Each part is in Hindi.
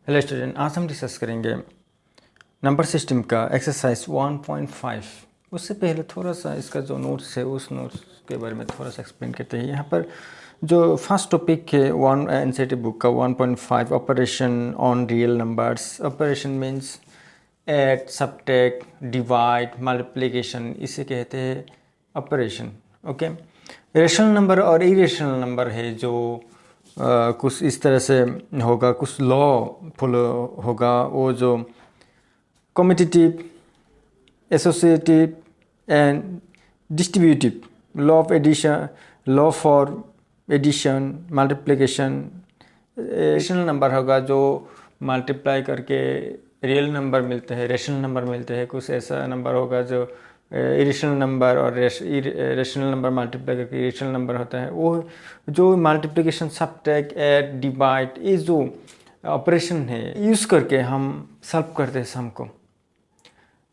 हेलो स्टूडेंट, आज हम डिस्कस करेंगे नंबर सिस्टम का एक्सरसाइज 1.5। उससे पहले थोड़ा सा इसका जो नोट्स है उस नोट्स के बारे में थोड़ा सा एक्सप्लेन करते हैं। यहाँ पर जो फर्स्ट टॉपिक है वन एनसीईआरटी बुक का 1.5 operation on real numbers. Operation means add, subtract, divide, multiplication, इसे कहते हैं ऑपरेशन। ओके, रेशनल नंबर और इरेशनल नंबर है जो कुछ इस तरह से होगा, कुछ लॉ फॉलो होगा। वो जो commutative, associative and distributive, law of addition, law for addition, multiplication. Rational number होगा जो मल्टीप्लाई करके रियल नंबर मिलते हैं, रेशनल नंबर मिलते हैं। कुछ ऐसा नंबर होगा जो इरेशनल नंबर और रेशनल नंबर मल्टीप्लाई करके इरेशनल नंबर होता है। वो जो मल्टीप्लिकेशन, सब्ट्रैक्ट, ऐड, डिवाइड, ये जो ऑपरेशन है यूज़ करके हम सॉल्व करते हैं सम को।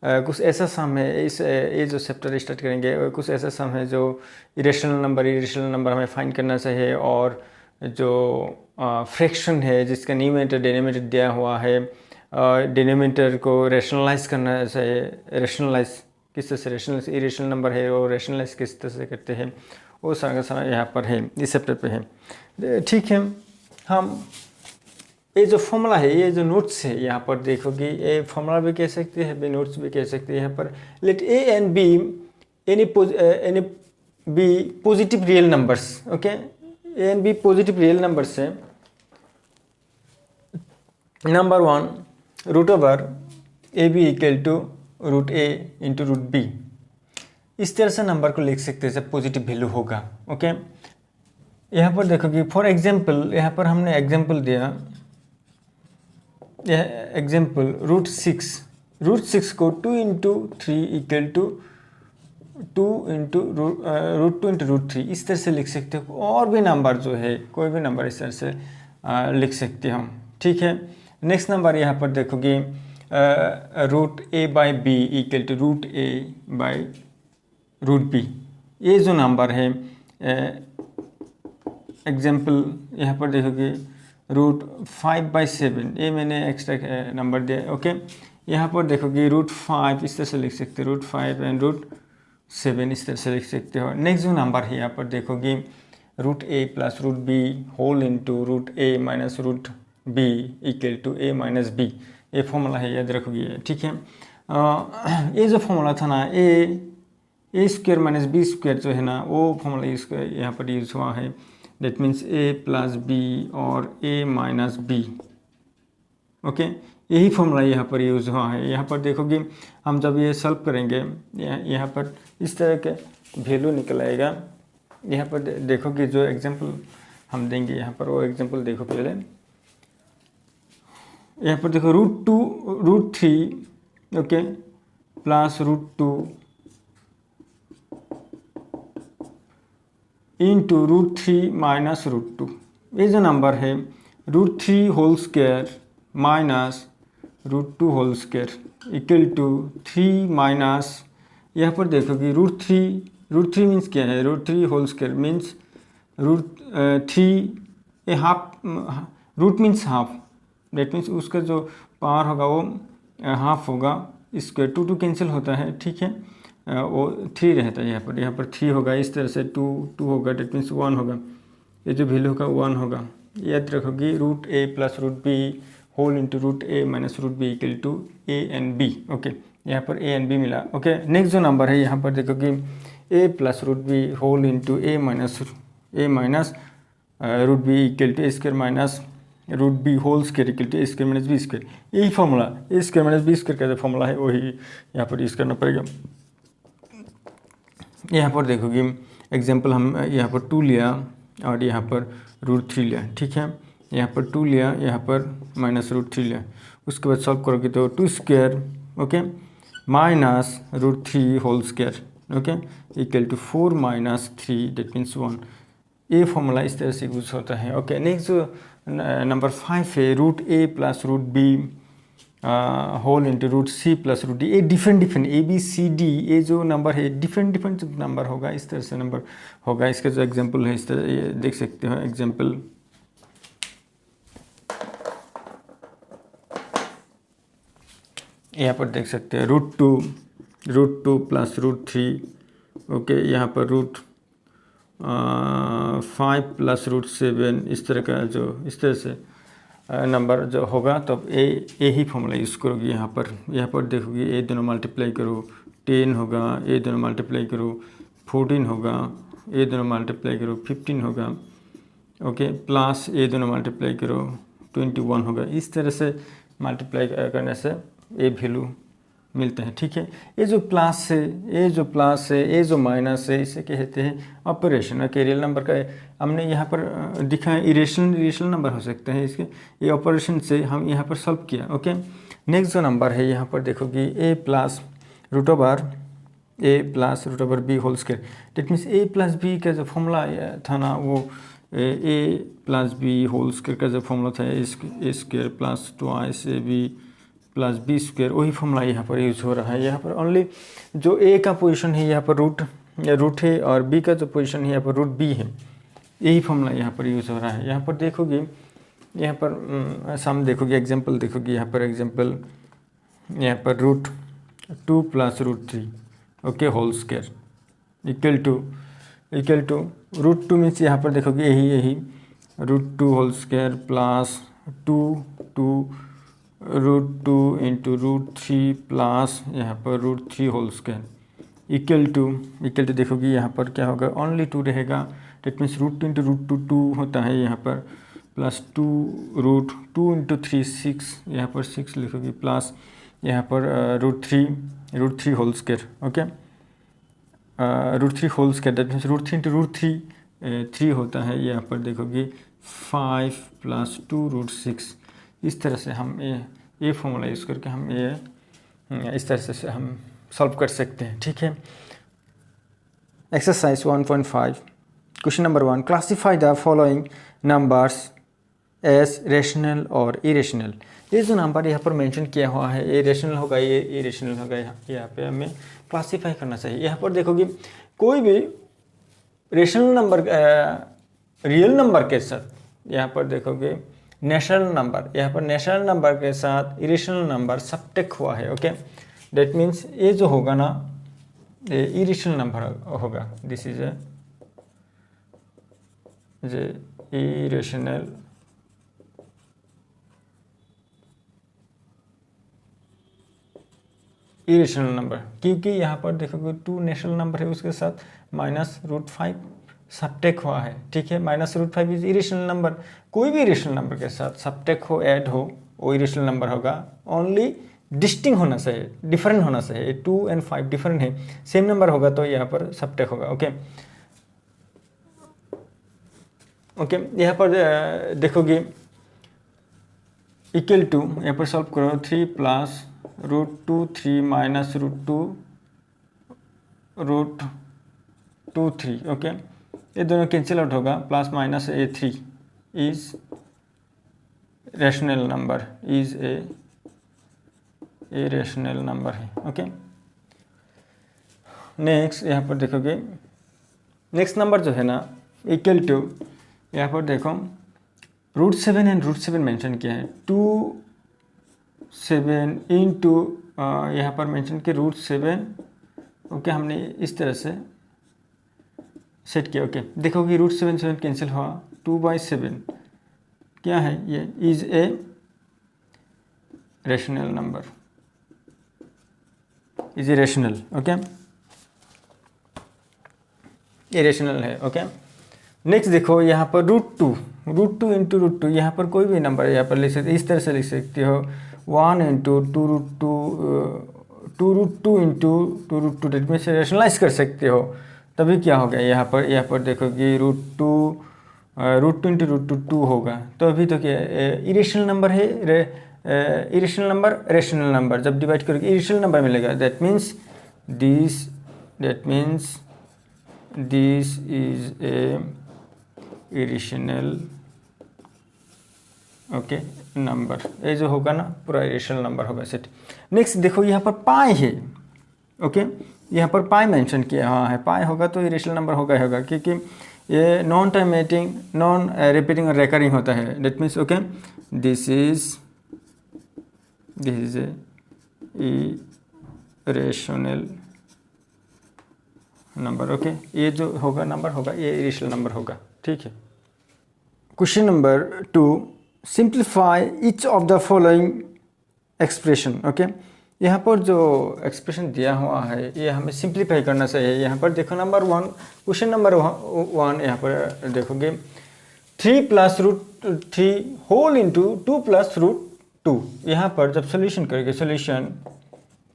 कुछ ऐसा सम है, इस ये जो चैप्टर स्टार्ट करेंगे, कुछ ऐसा सम है जो इरेशनल नंबर हमें फाइंड करना चाहिए। और जो फ्रैक्शन है जिसका न्यूमरेटर डिनोमिनेटर दिया हुआ है, डिनोमिनेटर को रेशनलाइज करना चाहिए। रेशनलाइज किस तरह से, रेशनल इरेशनल नंबर है वो रेशनलाइज किस तरह से करते हैं, वो सारा सारा यहाँ पर है, इस चैप्टर पे है। ठीक है, हम ये जो फॉर्मूला है, ये जो नोट्स है यहाँ पर देखोगे, ये फॉर्मूला भी कह सकते हैं, नोट्स भी कह सकते हैं। यहाँ पर let A and B any be positive real numbers. Okay, A and B positive real numbers है। Number 1 root over A B equal to root A into root B. इस तरह से नंबर को लिख सकते हैं जब पॉजिटिव वैल्यू होगा। ओके, यहाँ पर देखोगे फॉर एग्जांपल, यहाँ पर हमने एग्जांपल दिया, यह एग्जांपल रूट 6 को 2 into 3 equal to 2 into root 2 into root 3, इस तरह से लिख सकते हो। और भी नंबर जो है, कोई भी नंबर इस तरह से लिख सकते हम। ठीक है, नेक्स्ट नंबर यहाँ पर देखोगे root A by B equal to root A by root B. ये जो नंबर है एग्जाम्पल यहाँ पर देखोगे रूट 5/7, ये मैंने एक्स्ट्रा नंबर दिया। ओके, यहाँ पर देखोगे रूट 5, इस तरह से लिख सकते हो, रूट 5 एंड रूट 7 इस तरह से लिख सकते हो। नेक्स्ट जो नंबर है यहाँ पर देखोगे root A plus root B whole into root A minus root B equal to A minus B. ये फॉर्मूला है, याद रखोगे। ठीक है, ये जो फॉर्मूला था ना, ए स्क्वायर माइनस बी स्क्वायर जो है ना, वो फॉर्मूला यहाँ पर यूज़ हुआ है। That means A plus B और ए माइनस बी। ओके, यही फॉर्मूला यहाँ पर यूज़ हुआ है। यहाँ पर देखोगे हम जब ये सॉल्व करेंगे, यहाँ पर इस तरह के वैल्यू निकल आएगा। यहाँ पर देखोगे जो एग्जाम्पल हम देंगे, यहाँ पर वो एग्जाम्पल देखो पहले। यहाँ पर देखो root 3 okay plus root 2 into root 3 minus root 2। ये जो नंबर है root 3 whole square minus root 2 whole square equal to 3 minus, यहाँ पर देखोगे रूट 3 मीन्स क्या है, root 3 whole square means root 3 half, root means half, that means उसका जो पावर होगा वो हाफ होगा। स्क्वायर 2 कैंसिल होता है। ठीक है, वो 3 रहता है, यहाँ पर 3 होगा। इस तरह से 2 होगा, डेट मीन्स 1 होगा। ये जो वैल्यू होगा 1 होगा। याद रखोगे root A plus root B whole into root A minus root B equal to A and B. Okay, यहाँ पर ए एंड बी मिला। ओके, नेक्स्ट जो नंबर है यहाँ पर देखोगे A plus root B whole into A minus root B equal to A square minus root B whole square equal to A square minus B square. यही formula, A square minus B square का जो फॉर्मूला है वही यहाँ पर यूज़ करना पड़ेगा। यहाँ पर देखोगे एग्जांपल हम यहाँ पर 2 लिया और यहाँ पर रूट 3 लिया। ठीक है, यहाँ पर 2 लिया, यहाँ पर माइनस रूट 3 लिया। उसके बाद सॉल्व करोगे तो 2 square okay minus root 3 whole square okay equal to 4 minus 3 that means 1। ये फॉर्मूला इस तरह से यूज होता है। ओके, नेक्स्ट जो नंबर 5 है root A plus root B whole into root C plus root D. ये different A B C D, ये जो नंबर है डिफरेंट नंबर होगा, इस तरह से नंबर होगा। इसका जो एग्जांपल है इस तरह ये देख सकते हो एग्जांपल। यहाँ पर देख सकते हैं रूट टू प्लस √3, ओके, यहाँ पर √5 प्लस √7, इस तरह का जो इस तरह से नंबर जो होगा तो ए ही फॉर्मूला यूज़ करोगी। यहाँ पर देखोगी ए दोनों मल्टीप्लाई करो 10 होगा, ए दोनों मल्टीप्लाई करो 14 होगा, ए दोनों मल्टीप्लाई करो 15 होगा, ओके, प्लस ए दोनों मल्टीप्लाई करो 21 होगा। इस तरह से मल्टीप्लाई करने से ए वैल्यू मिलते हैं, ठीक है। ये जो प्लस है, ये जो प्लस है, ये जो माइनस है, इसे कहते हैं ऑपरेशन। ओके, रियल नंबर का हमने यहाँ पर दिखा है इरेशनल नंबर हो सकते हैं इसके, ये ऑपरेशन से हम यहाँ पर सॉल्व किया। ओके, नेक्स्ट जो नंबर है यहाँ पर देखोगी a plus root over B whole square. That means a plus B का जो फॉर्मूला था ना, वो a plus B whole square का जो फॉर्मूला था A square plus 2ab plus B square, वही फॉर्मूला यहाँ पर यूज़ हो रहा है। यहाँ पर ओनली जो ए का पोजीशन है यहाँ पर रूट है और बी का जो पोजीशन है यहाँ पर √b है, यही फॉर्मूला यहाँ पर यूज़ हो रहा है। यहाँ पर देखोगे, यहाँ पर सम देखोगे, एग्जांपल देखोगे, यहाँ पर एग्जांपल यहाँ पर √2 plus √3, okay, whole square equal to √2 means यहाँ पर देखोगे यही √2 whole square plus 2 √2 into √3 plus यहाँ पर √3 होल स्क्वायर इक्वल टू देखोगे यहाँ पर क्या होगा, ओनली 2 रहेगा। डेट मीन्स √2 इंटू √2 2 होता है यहाँ पर, प्लस 2 इंटू 3 6, यहाँ पर 6 लिखोगे, प्लस यहाँ पर √3 whole square, okay, √3 whole square. That means √3 into √3 3 होता है, यहाँ पर देखोगे 5 प्लस 2 √6। इस तरह से हम ये फॉर्मूला यूज़ करके हम ये इस तरह से हम सॉल्व कर सकते हैं, ठीक है। Exercise 1.5 question number 1, classify the following numbers as rational और इरेशनल। ये जो नंबर यहाँ पर मेंशन किया हुआ है, ये रेशनल होगा, ये इरेशनल होगा, यहाँ पे हमें क्लासीफाई करना चाहिए। यहाँ पर देखोगे कोई भी रेशनल नंबर रियल नंबर के साथ, यहाँ पर देखोगे नेचुरल नंबर, यहाँ पर नेचुरल नंबर के साथ इरेशनल नंबर सबटेक हुआ है, ओके। डेट मीन्स ये जो होगा ना, ये इरेशनल नंबर होगा, this is a irrational number, क्योंकि यहाँ पर देखोगे 2 नेचुरल नंबर है, उसके साथ -√5 सबटेक हुआ है, ठीक है। -√5 इज इरेशनल नंबर। कोई भी इरेशनल नंबर के साथ सबटेक हो, ऐड हो, वो इरेशनल नंबर होगा। ओनली डिस्टिंग होना चाहिए, डिफरेंट होना चाहिए। 2 और 5 डिफरेंट है, सेम नंबर होगा तो यहाँ पर सबटेक होगा, ओके। यहाँ पर देखोगे इक्वल टू, यहाँ पर सॉल्व करो 3 प्लस √2 3 माइनस √2 3, ओके। ये दोनों कैंसिल आउट होगा, plus minus a3 is rational number, is a rational number है, ओके। नेक्स्ट यहाँ पर देखोगे नेक्स्ट नंबर जो है ना, इक्वल टू, यहाँ पर देखो √7 एंड √7 मेंशन किया है, 2 7 इंटू यहाँ पर मेंशन किया √7, ओके। हमने इस तरह से सेट किया, ओके। देखोगे √7 कैंसिल हुआ, 2/7 क्या है, ये is a rational number, is a rational, okay, ये रेशनल है, ओके। नेक्स्ट देखो यहाँ पर √2 इंटू √2, यहाँ पर कोई भी नंबर यहाँ पर लिख सकते, इस तरह से लिख सकते हो 1 into 2√2 into 2√2, that means rationalize कर सकते हो। तभी क्या होगा, यहाँ पर देखोगे √2 इंटू √2 होगा, तो अभी तो क्या इरेशनल नंबर है, इरेशनल नंबर रेशनल नंबर जब डिवाइड करोगे इरेशनल नंबर मिलेगा। That means this is a irrational, okay, number. ये जो होगा ना पूरा इरेशनल नंबर होगा, सेट। नेक्स्ट देखो यहाँ पर पाई है, ओके, यहाँ पर पाई मेंशन किया हुआ है, पाई होगा तो इरेशनल नंबर होगा ही होगा, क्योंकि ये नॉन टर्मिनेटिंग, नॉन रिपीटिंग और रेकरिंग होता है। That means, okay, this is a irrational number. Okay, ये जो होगा नंबर होगा ये इरेशनल नंबर होगा। ठीक है। Question number 2, simplify each of the following expression. Okay, यहाँ पर जो एक्सप्रेशन दिया हुआ है ये हमें सिंप्लीफाई करना चाहिए। यहाँ पर देखो नंबर 1, क्वेश्चन नंबर 1 यहाँ पर देखोगे 3 + √3 होल इंटू 2 + √2। यहाँ पर जब सोल्यूशन करेंगे, सोल्यूशन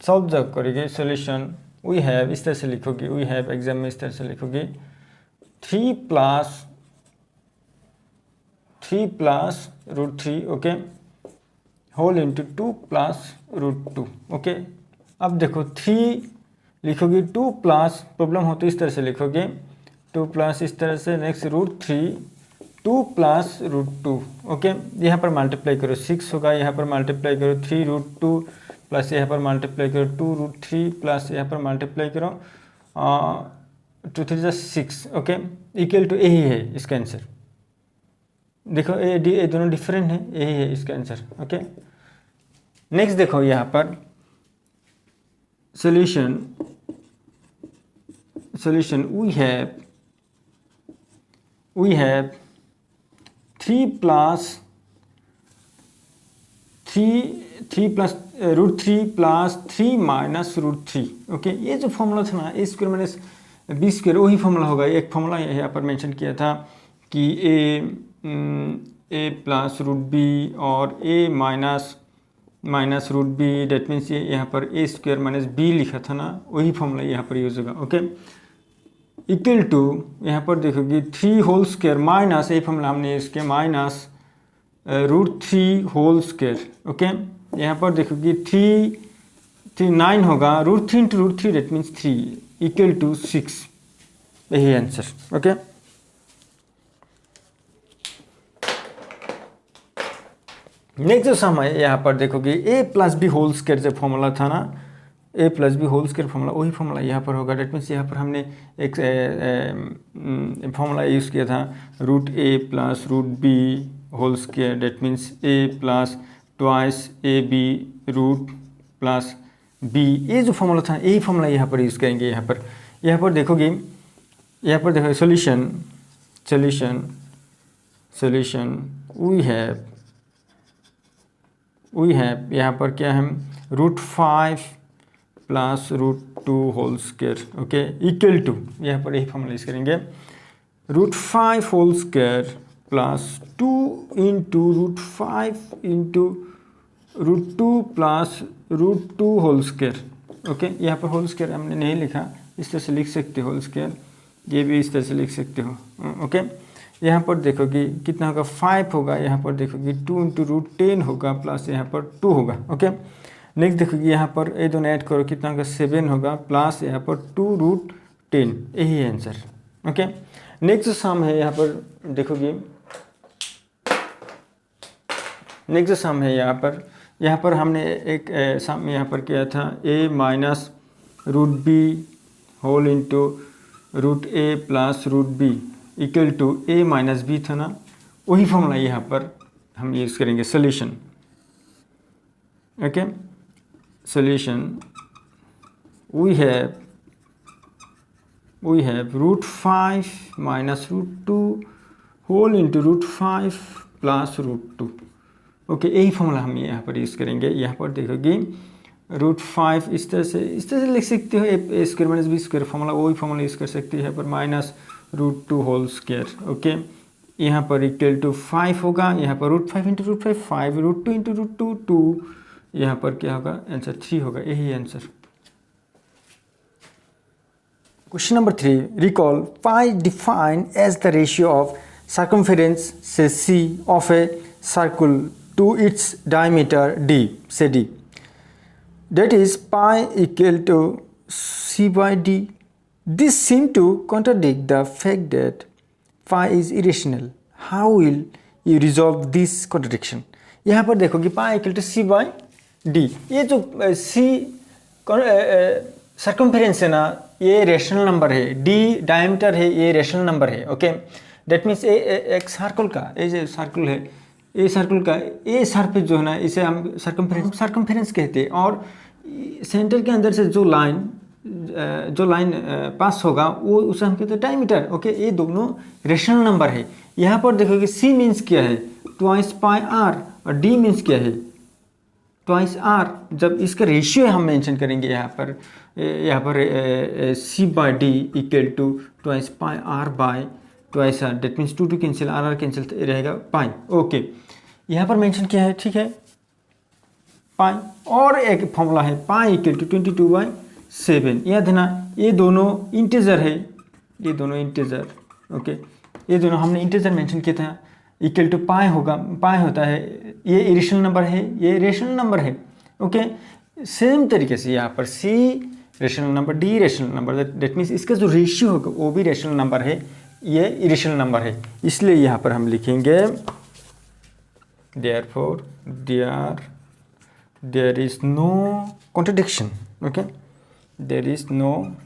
सॉल्व जब करेंगे, सोल्यूशन वी हैव इस तरह से लिखोगे, वी हैव एग्जाम में इस तरह से लिखोगे 3 + √3 ओके होल इंटू 2 + √2। ओके, अब देखो 3 लिखोगे, 2 प्लस प्रॉब्लम हो तो इस तरह से लिखोगे 2 प्लस इस तरह से, नेक्स्ट √3 2 + √2। ओके, यहाँ पर मल्टीप्लाई करो 6 होगा, यहाँ पर मल्टीप्लाई करो 3 √2 प्लस यहाँ पर मल्टीप्लाई करो 2 √3 प्लस यहाँ पर मल्टीप्लाई करो 2 3 6। ओके, इक्वल टू यही है इसका आंसर। देखो ये दोनों डिफरेंट है, यही है इसका आंसर। ओके, नेक्स्ट देखो यहाँ पर सॉल्यूशन वी हैव 3 + √3 + 3 - √3। ओके, ये जो फॉर्मूला था ना a² - b² वही फॉर्मूला होगा। एक फॉर्मूला यहाँ पर मेंशन किया था कि a + √b और a - √b, डेट मीन्स ये यहाँ पर a² - b लिखा था ना, वही फॉर्मूला यहाँ पर यूज होगा। ओके, इक्वल टू यहाँ पर देखोगे 3 होल स्क्वायर माइनस, ये फॉर्मूला हमने यूज किया, माइनस √3 होल स्क्वायर। ओके, यहाँ पर देखोगे 9 होगा, √3 × √3 डेट मीन्स 3 इक्वल टू 6, यही आंसर। ओके, नेक्स्ट जो सम है यहाँ पर देखोगे a + b होल स्क्वायर जो फॉर्मूला था ना, a + b whole square formula वही फॉर्मूला यहाँ पर होगा। डेट मीन्स यहाँ पर हमने एक फॉर्मूला यूज़ किया था √a + √b whole square, that means a + 2ab √ + b। ये जो फॉर्मूला था यही फॉर्मूला यहाँ पर यूज़ करेंगे। यहाँ पर देखोगे, यहाँ पर देखो सोल्यूशन वी हैव यहाँ पर क्या है √5 + √2 whole square. Okay, equal to यहाँ पर यही फॉर्मूला यूज़ करेंगे √5 whole square plus 2 into √5 into √2 plus √2 whole square. Okay, यहाँ पर होल स्क्वायर हमने नहीं लिखा, इस तरह से लिख सकते हो होल स्क्वायर, ये भी इस तरह से लिख सकते हो। ओके, यहाँ पर देखोगे कितना होगा 5 होगा, यहाँ पर देखोगे 2 इंटू √10 होगा प्लस यहाँ पर 2 होगा। ओके, नेक्स्ट देखोगे यहाँ पर ये दोनों ऐड करो कितना होगा 7 होगा प्लस यहाँ पर 2 √10, यही है आंसर। ओके, नेक्स्ट सम है यहाँ पर देखोगे, नेक्स्ट सम है यहाँ पर हमने एक सम यहाँ पर किया था a - √b whole into √a + √b equal to a - b था ना, वही फॉर्मूला यहाँ पर हम यूज़ करेंगे solution. Okay, solution we have √5 - √2 whole into √5 + √2। Okay, यही फॉर्मूला हम यहाँ पर यूज़ करेंगे। यहाँ पर देखोगे √5 इस तरह से लिख सकते हो, a² - b² फॉर्मूला वही फॉर्मूला यूज़ कर सकते हो। यहाँ पर -√2 होल स्क्वायर। ओके, यहाँ पर इक्वल टू 5 होगा, यहाँ पर √5 इंटू √5 5, √2 इंटू √2 2, यहाँ पर क्या होगा आंसर 3 होगा, यही answer. Question number 3, recall pi defined as the ratio of circumference से C of a circle to its diameter D से D, that is pi equal to C by D. This seems to contradict the fact that pi is irrational. How will you resolve this contradiction? यहाँ पर देखो कि pi equal to C by D, ये जो C सर्कमफेरेंस है ना, ये रेशनल नंबर है, D डायमीटर है, ये रेशनल नंबर है। ओके, डेट मीन्स एक सर्कल का, ये जो सर्कल है, ये सर्कल का ये सरफेस जो है ना, इसे हम सर्कमफेरेंस कहते हैं, और सेंटर के अंदर से जो लाइन पास होगा वो उसे हम कहते हैं डायमीटर। ओके, ये दोनों रेशनल नंबर है। यहाँ पर देखोगे सी मीन्स क्या है, ट्वाइस पाई आर, और डी मीन्स क्या है, ट्वाइस आर। जब इसका रेशियो हम मेंशन करेंगे यहाँ पर C by D equal to twice pi R by twice R, that means two cancel, R cancel रहेगा पाई। ओके, यहाँ पर मेंशन किया है, ठीक है, पाई। और एक फॉर्मूला है पाई इक्वल टू 22/7। याद है ना, ये दोनों इंटीजर है, ये दोनों इंटीजर। ओके, ये दोनों हमने इंटीजर मेंशन किया था, इक्वल टू पाई होगा, पाई होता है, ये इरेशनल नंबर है, ये रेशनल नंबर है। ओके, सेम तरीके से यहाँ पर C rational number, D rational number, that means इसका जो रेशियो होगा वो भी रेशनल नंबर है, ये इरेशनल नंबर है। इसलिए यहाँ पर हम लिखेंगे therefore there is no contradiction. Okay, there is no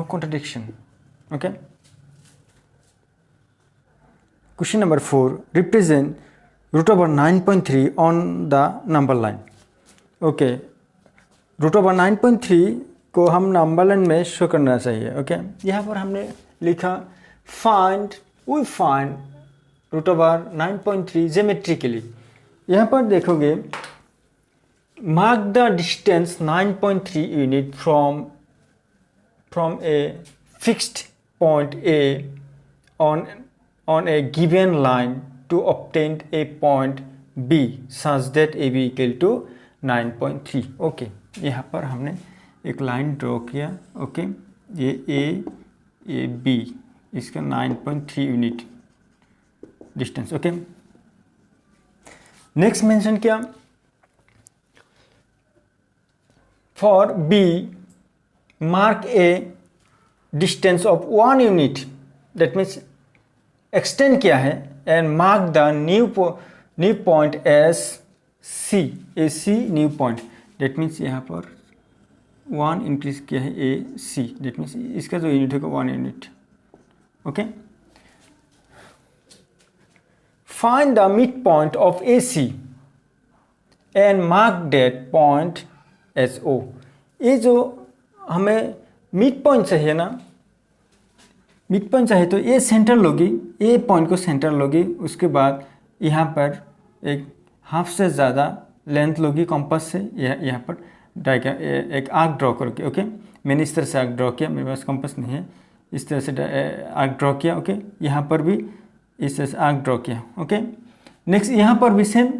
contradiction. Okay, question number 4, represent root over 9.3 on the number line. Okay, root over 9.3 को हम नंबर लाइन में शो करना चाहिए। ओके, यहाँ पर हमने लिखा we find root over 9.3 geometrically। यहाँ पर देखोगे mark the distance 9.3 unit from a fixed point A on a given line to obtain a point B such that AB equal to 9.3। Okay, यहाँ पर हमने एक लाइन ड्रॉ किया। ओके, ये ए बी, इसका 9.3 unit distance. Okay, next mention किया for B mark a distance of 1 unit, that means extend किया है, and mark the new point as C, a C new point, that means यहाँ पर 1 इंक्रीज किया है ए सी, दैट मीन्स इसका जो यूनिट होगा 1 unit. Okay, find the mid point of A C and mark that point as O. ये जो हमें मिड पॉइंट चाहिए ना, मिड पॉइंट चाहिए तो ये सेंटर लोगी, ए पॉइंट को सेंटर लोगी, उसके बाद यहाँ पर एक हाफ से ज़्यादा लेंथ लोगी कंपास से, यहाँ पर एक आर्क ड्रॉ करके। ओके, मैंने इस तरह से आर्क ड्रॉ किया, मेरे पास कंपास नहीं है, इस तरह से आर्क ड्रॉ किया। ओके, यहाँ पर भी इस तरह से आर्क ड्रॉ किया। ओके, नेक्स्ट यहाँ पर भी सेम,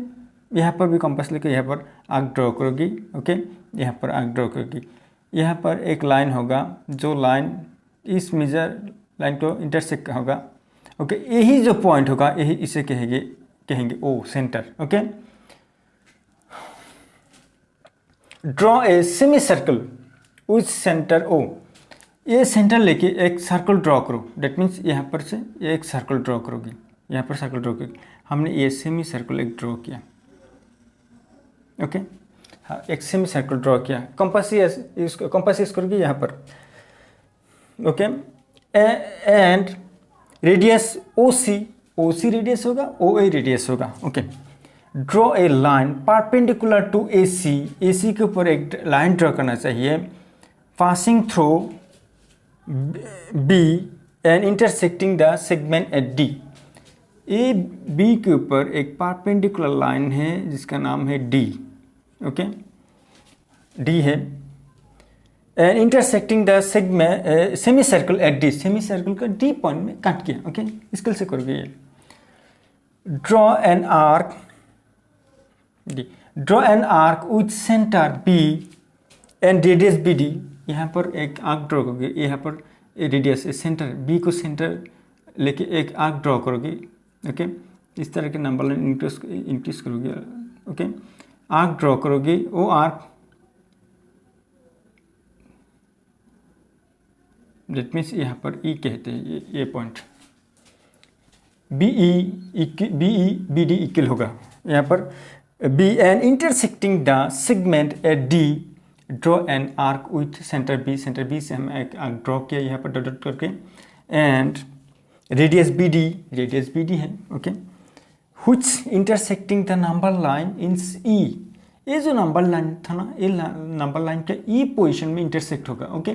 यहाँ पर भी कंपास लेकर यहाँ पर आर्क ड्रॉ करोगी। ओके, यहाँ पर आर्क ड्रॉ करोगी, यहाँ पर एक लाइन होगा, जो लाइन इस मेजर लाइन को इंटरसेक्ट होगा। ओके, यही जो पॉइंट होगा, यही इसे कहेंगे O, centre. Okay, draw a semicircle with centre O. ये सेंटर लेके एक सर्कल ड्रॉ करो, डेट मीन्स यहाँ पर से एक सर्कल ड्रॉ करोगी, यहाँ पर सर्कल ड्रॉ करोगी। हमने ये सेमी सर्कल एक ड्रॉ किया। ओके, हाँ, एक सेमी सर्कल ड्रॉ किया, कंपास यूज करोगी यहाँ पर। Okay, and radius O C radius होगा, ओ ए रेडियस होगा। Okay, draw a line perpendicular to A C के ऊपर एक लाइन ड्रॉ करना चाहिए, passing through B and intersecting the segment at D. A B के ऊपर एक परपेंडिकुलर लाइन है जिसका नाम है डी। ओके, डी है, and intersecting the segment semi circle at D, semi circle का डी पॉइंट में काट किया। ओके, स्केल से करोगे ये। Draw an arc with centre B and radius B D. यहाँ पर एक आर्क ड्रॉ करोगे, यहाँ पर रेडियस सेंटर बी को सेंटर लेके एक आर्क ड्रॉ करोगे। ओके, इस तरह के नंबर लाइन इंक्रीज करोगे। ओके, आर्क ड्रॉ करोगे, वो आर्क दैट मीन्स यहाँ पर ई कहते हैं, ये point B B D equal होगा यहाँ पर B and intersecting the segment at D. Draw an arc with centre B से हम एक आर्क ड्रॉ किया यहाँ पर डॉट करके, एंड रेडियस बी डी है। Okay, which intersecting the number line in E, ये जो नंबर लाइन था ना, ये नंबर लाइन के ई पोजीशन में इंटरसेक्ट होगा। ओके,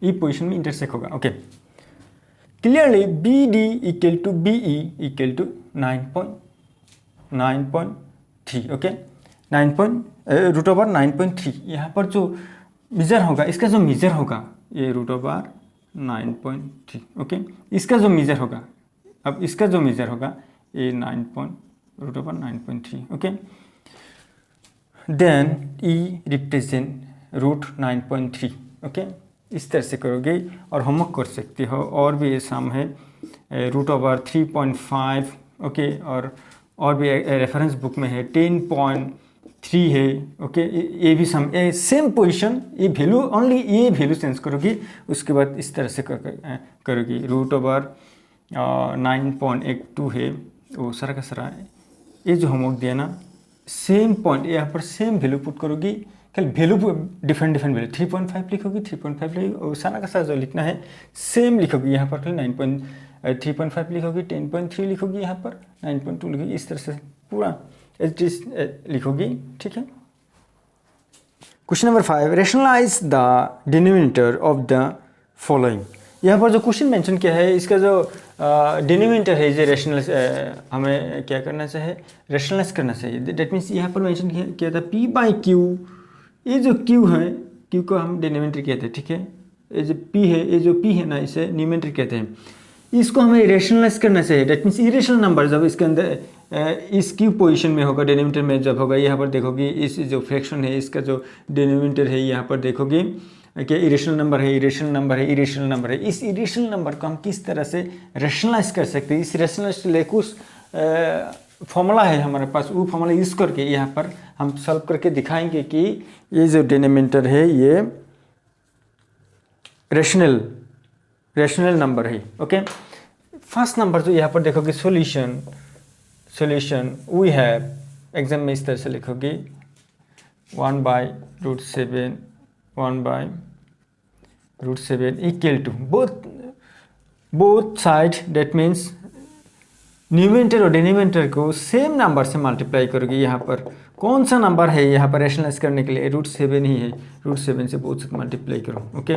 ई पोजीशन में इंटरसेक्ट होगा। Okay, clearly B D equal to B E equal to 9.3। Okay, 9.3 यहाँ पर जो मेजर होगा, इसका जो मेजर होगा ये √9.3। ओके, इसका जो मेजर होगा, अब इसका जो मेजर होगा ये √9.3। ओके, देन ई रिप्रेजेंट √9.3। ओके, इस तरह से करोगे और होमवर्क कर सकते हो। और भी ये सम है √3.5। ओके, और भी रेफरेंस बुक में है 10.3 है। ओके, ये भी सम सेम पोजीशन, ये वैल्यू ओनली ये वैल्यू चेंज करोगी, उसके बाद इस तरह से करोगी। √9.82 है वो सारा का सारा। ये जो होमवर्क दिया ना, सेम पॉइंट यहाँ पर सेम वैल्यू पुट करोगी, खाली वैल्यू डिफरेंट वैल्यू 3.5 लिखोगी, 3.5 लिखोगी, और सारा का सारा जो लिखना है सेम लिखोगी। यहाँ पर खाली 3.5 लिखोगी, 10.3 लिखोगी, यहाँ पर 9.2 लिखोगी, इस तरह से पूरा लिखोगी। ठीक है। Question number 5, rationalize the denominator of the following. यहाँ पर जो क्वेश्चन मेंशन किया है, इसका जो डिनोमिनेटर है ये रेशनलाइज, हमें क्या करना चाहिए, रेशनलाइज करना चाहिए। दैट मीन्स यहाँ पर मेंशन किया था P/Q। ये जो Q है, Q को हम डिनोमिनेटर कहते हैं। ठीक है, ये जो P है, ये जो P है ना, इसे न्यूमरेटर कहते हैं। इसको हमें रेशनलाइज करना चाहिए। दैट मीन्स इरेशनल नंबर जब इसके अंदर इस Q पोजीशन में होगा, डिनोमिनेटर में जब होगा, यहाँ पर देखोगे इस जो फ्रैक्शन है इसका जो डिनोमिनेटर है, यहाँ पर देखोगे क्या इरेशनल नंबर है, इरेशनल नंबर है, इरेशनल नंबर है। इस इरेशनल नंबर को हम किस तरह से रेशनलाइज कर सकते हैं, इस रेशनलाइज ले कुछ फॉर्मूला है हमारे पास, वो फॉर्मूला यूज़ करके यहाँ पर हम सॉल्व करके दिखाएंगे कि ये जो डिनोमिनेटर है ये रेशनल नंबर है। ओके, फर्स्ट नंबर जो यहाँ पर देखोगे सॉल्यूशन वी हैव, एग्जाम में इस तरह से लिखोगे 1/√7 equal to both side. That means numerator और डिनोमिनेटर को सेम नंबर से मल्टीप्लाई करोगे। यहाँ पर कौन सा नंबर है यहाँ पर रेशनलाइज करने के लिए, √7 ही है। √7 से बोथ साइड मल्टीप्लाई करो। ओके,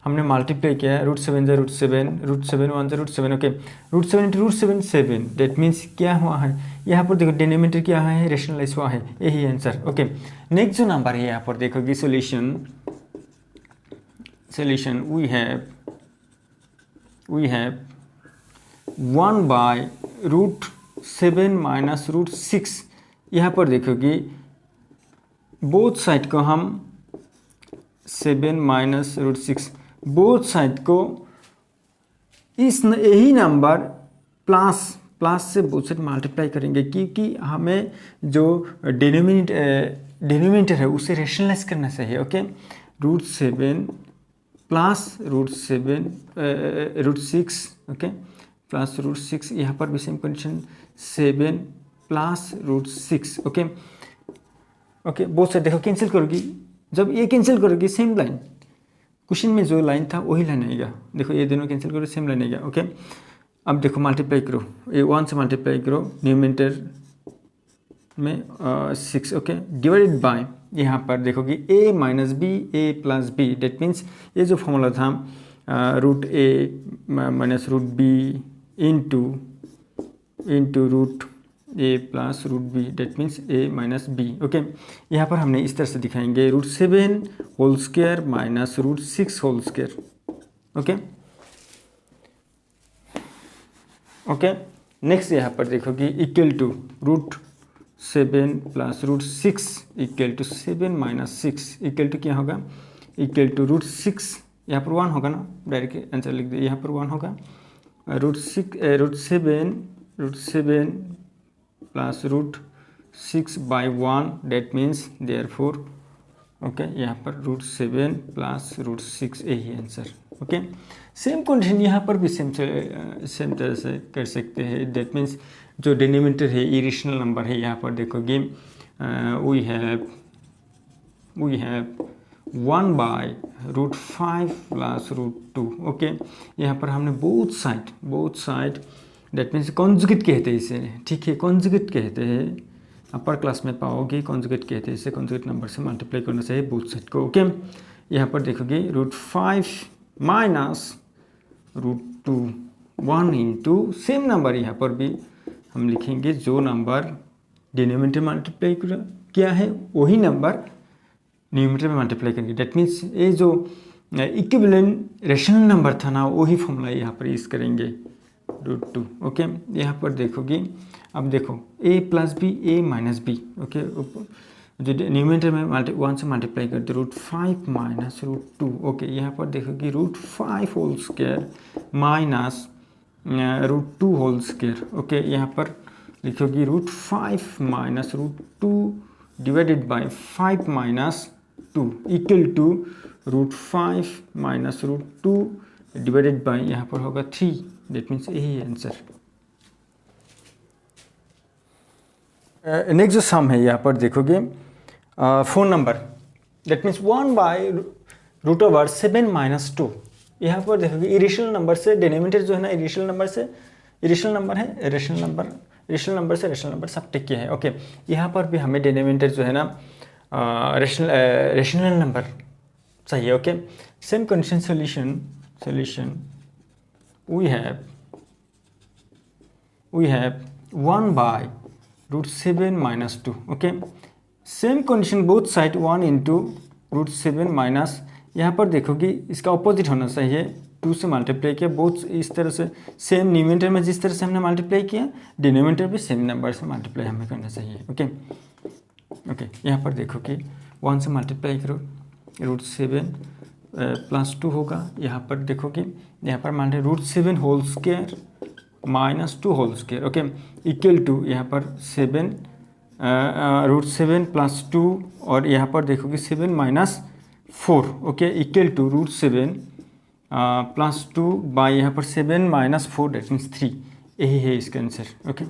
हमने मल्टीप्लाई किया है, √7 √7, √7 1 √7। ओके, √7 × √7 7। दैट मीन्स क्या हुआ है, यहाँ पर देखो डिनोमिनेटर क्या है, रेशनलाइज हुआ है, यही आंसर। ओके, नेक्स्ट जो नंबर है यहाँ पर देखोगे सॉल्यूशन वी हैव 1/√7 - √6। यहाँ पर देखोगे बोथ साइड को हम 7 - √6, बोथ साइड को इस यही नंबर प्लस से बोथ साइड मल्टीप्लाई करेंगे, क्योंकि हमें जो डिनोमिनेटर है उसे रेशनलाइज करना चाहिए। ओके, √7 + √6। ओके, प्लस √6, यहाँ पर भी सेम कंडीशन 7 + √6। ओके, बहुत सारे देखो कैंसिल करोगी, जब ये कैंसिल करोगी सेम लाइन, क्वेश्चन में जो लाइन था वही लाइन आएगा। देखो ये दोनों कैंसिल करो, सेम लाइन आएगा। ओके, अब देखो मल्टीप्लाई करो, ये 1 से मल्टीप्लाई करो, न्यूमरेटर में 6। ओके, डिवाइडेड बाय, यहाँ पर देखोगे a - b a + b। That means ये जो फॉर्मूला था √a - √b into √a + √b। That means a - b। Okay, यहाँ पर हमने इस तरह से दिखाएंगे √7 whole square - √6 whole square. Okay, next यहाँ पर देखोगे equal to √7 + √6 equal to 7 - 6 equal to क्या होगा, इक्वल टू √6, यहाँ पर 1 होगा ना, डायरेक्ट आंसर लिख दिया, यहाँ पर 1 होगा। √7 + √6/1। डेट मीन्स देयरफॉर ओके, यहाँ पर √7 + √6 यही आंसर। ओके, सेम कंडीशन यहाँ पर भी सेम तरह से कर सकते हैं। डेट मीन्स जो डिनोमिनेटर है इरेशनल नंबर है, यहाँ पर देखोगे वी हैव 1/√5 + √2। ओके, यहाँ पर हमने both side that means conjugate कहते हैं इसे, ठीक है, कॉन्जुगेट कहते हैं, अपर क्लास में पाओगे कॉन्जुगेट कहते हैं इसे, कॉन्जुगेट नंबर से मल्टीप्लाई करना चाहिए बोथ साइड को, ओके। यहाँ पर देखोगे √5 माइनस √2 1 इंटू सेम नंबर, यहाँ पर भी हम लिखेंगे जो नंबर डिनोमिनेटर मल्टीप्लाई किया है वही नंबर न्यूमरेटर में मल्टीप्लाई करेंगे। डेट मीन्स ये जो इक्विवेलेंट रेशनल नंबर था ना वही फॉर्मूला यहाँ पर यूज़ करेंगे √2, ओके। यहाँ पर देखोगे, अब देखो a plus B a minus B, okay, जो न्यूमरेटर में 1 से मल्टीप्लाई करते √5 माइनस √2, ओके। यहाँ पर देखोगे √5 whole square minus √2 whole square, okay. यहाँ पर लिखोगे √5 minus √2 divided by 5 minus 2 equal to √5 minus √2 divided by यहाँ पर होगा 3, डेट मीन्स यही आंसर। नेक्स्ट जो सम है यहाँ पर देखोगे 4 नंबर, डेट मीन्स 1/√7 माइनस 2। यहाँ पर देखोगे इरेशनल नंबर से डिनोमिनेटर जो है ना इरेशनल नंबर से, इरेशनल नंबर है, रेशनल नंबर से रेशनल नंबर सब टिक किया है, ओके। यहाँ पर भी हमें डिनोमिनेटर जो है ना रेशनल नंबर चाहिए, okay. Same condition solution we have 1/√7 minus 2, okay. Same condition both side 1 into √7 minus, यहाँ पर देखोगे इसका ऑपोजिट होना चाहिए, 2 से मल्टीप्लाई किया, बोथ इस तरह से सेम न्यूमरेटर में जिस तरह से हमने मल्टीप्लाई किया डिनोमिनेटर भी सेम नंबर से मल्टीप्लाई हमें करना चाहिए, ओके। यहाँ पर देखो कि 1 से मल्टीप्लाई करो √7 प्लस 2 होगा। यहाँ पर देखो कि यहाँ पर मान लीजिए √7 whole square minus 2 whole square, okay, equal to यहाँ पर 7 √7 प्लस 2 और यहाँ पर देखो कि 7 minus 4, okay, equal to √7 plus 2 by यहाँ पर 7 माइनस 4 डेट मीन्स 3, यही है इसका आंसर, ओके।